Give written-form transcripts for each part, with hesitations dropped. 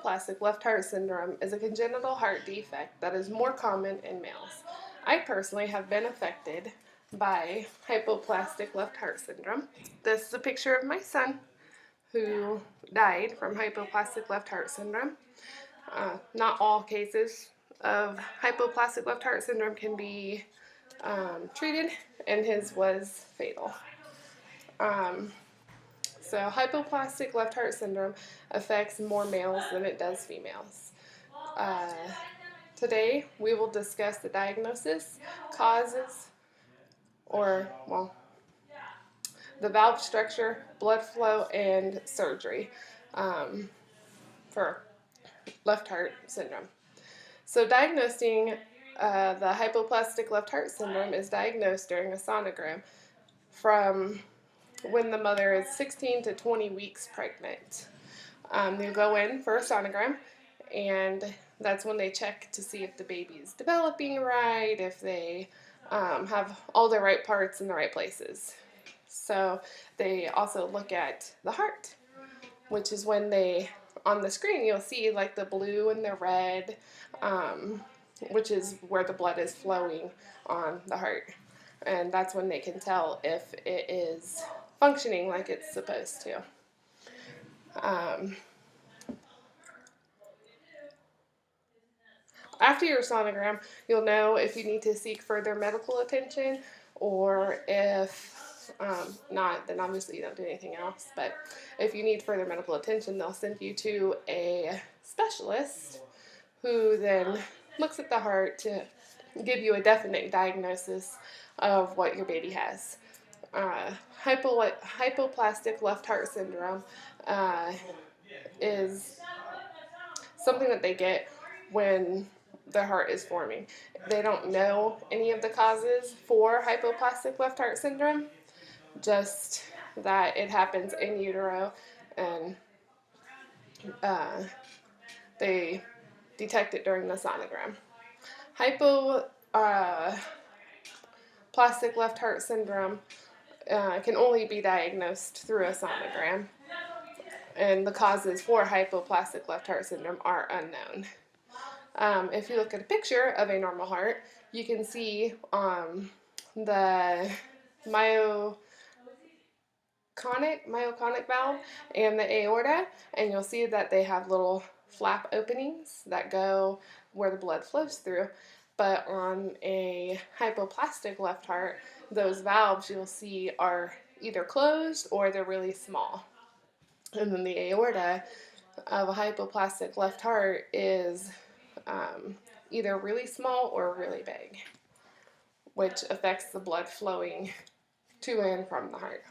hypoplastic left heart syndrome is a congenital heart defect that is more common in males. I personally have been affected by hypoplastic left heart syndrome. This is a picture of my son who died from hypoplastic left heart syndrome. Not all cases of hypoplastic left heart syndrome can be treated, and his was fatal. So hypoplastic left heart syndrome affects more males than it does females. Today we will discuss the diagnosis, causes, the valve structure, blood flow, and surgery for left heart syndrome. So diagnosing the hypoplastic left heart syndrome is diagnosed during a sonogram from when the mother is 16 to 20 weeks pregnant. You go in for a sonogram, and that's when they check to see if the baby is developing right, if they have all the right parts in the right places. So they also look at the heart, which is when on the screen you'll see like the blue and the red, which is where the blood is flowing on the heart. And that's when they can tell if it is functioning like it's supposed to. After your sonogram, you'll know if you need to seek further medical attention, or if not, then obviously you don't do anything else. But if you need further medical attention, they'll send you to a specialist who then looks at the heart to give you a definite diagnosis of what your baby has. Hypoplastic left heart syndrome is something that they get when the heart is forming. They don't know any of the causes for hypoplastic left heart syndrome, just that it happens in utero, and they detect it during the sonogram. Hypoplastic left heart syndrome can only be diagnosed through a sonogram, and the causes for hypoplastic left heart syndrome are unknown. If you look at a picture of a normal heart, you can see the myoconic valve and the aorta, and you'll see that they have little flap openings that go where the blood flows through. But on a hypoplastic left heart, those valves you'll see are either closed or they're really small. And then the aorta of a hypoplastic left heart is either really small or really big, which affects the blood flowing to and from the heart.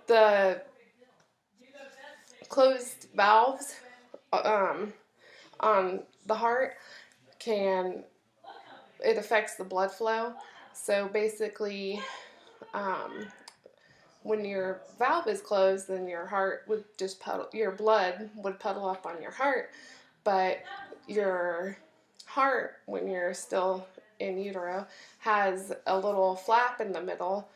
The closed valves on the heart it affects the blood flow. So basically, when your valve is closed, then your heart would just your blood would puddle up on your heart, but your heart, when you're still in utero, has a little flap in the middle,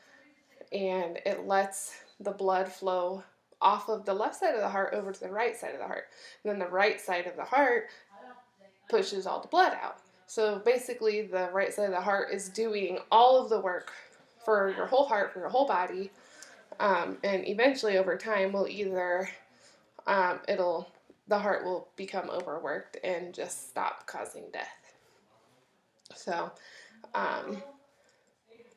and it lets the blood flow off of the left side of the heart over to the right side of the heart. And then the right side of the heart pushes all the blood out. So basically, the right side of the heart is doing all of the work for your whole heart, for your whole body, and eventually over time will either the heart will become overworked and just stop causing death. So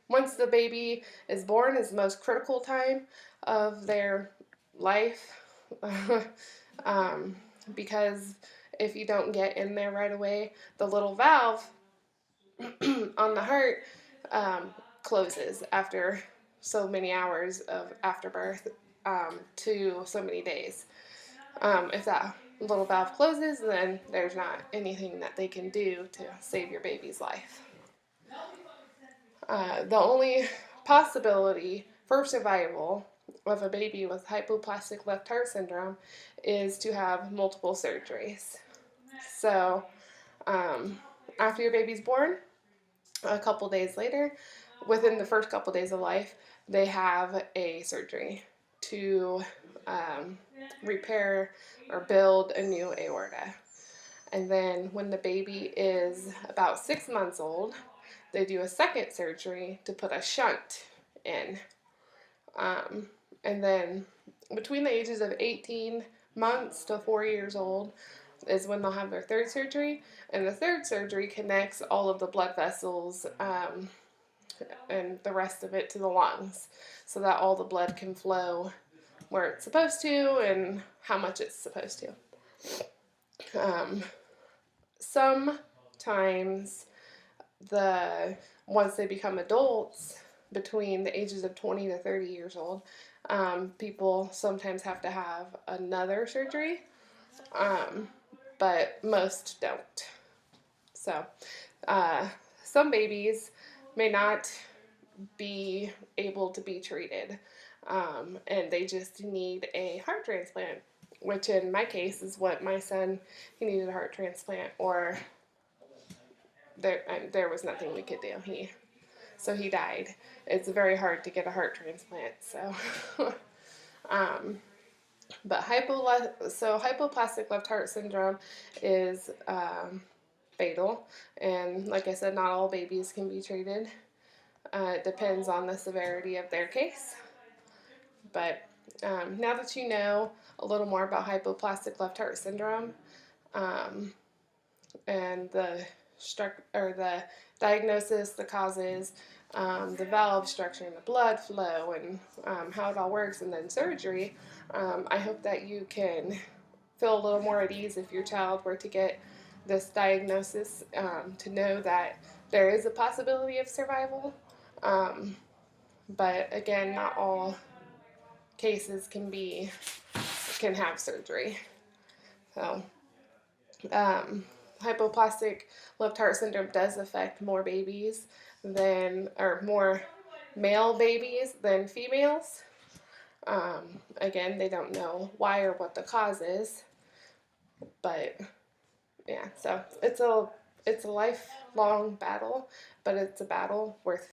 once the baby is born is the most critical time of their life, because if you don't get in there right away, the little valve on the heart closes after so many hours of afterbirth to so many days. If that little valve closes, then there's not anything that they can do to save your baby's life. The only possibility for survival of a baby with hypoplastic left heart syndrome is to have multiple surgeries. So after your baby's born, a couple days later, within the first couple days of life, they have a surgery. to repair or build a new aorta. And then when the baby is about 6 months old, they do a second surgery to put a shunt in. And then between the ages of 18 months to 4 years old is when they'll have their third surgery. And the third surgery connects all of the blood vessels and the rest of it to the lungs so that all the blood can flow where it's supposed to and how much it's supposed to. Sometimes once they become adults, between the ages of 20 to 30 years old, people sometimes have to have another surgery, but most don't. So some babies may not be able to be treated, and they just need a heart transplant, which in my case is what my son, he needed a heart transplant, or there was nothing we could do. So he died. It's very hard to get a heart transplant. So, but hypoplastic left heart syndrome is fatal, and like I said, not all babies can be treated. It depends on the severity of their case. But now that you know a little more about hypoplastic left heart syndrome, and the diagnosis, the causes, the valve structure, and the blood flow, and how it all works, and then surgery, I hope that you can feel a little more at ease if your child were to get this diagnosis, to know that there is a possibility of survival. But again, not all cases can have surgery. So, hypoplastic left heart syndrome does affect more male babies than females. Again, they don't know why or what the cause is, but yeah, so it's a lifelong battle, but it's a battle worth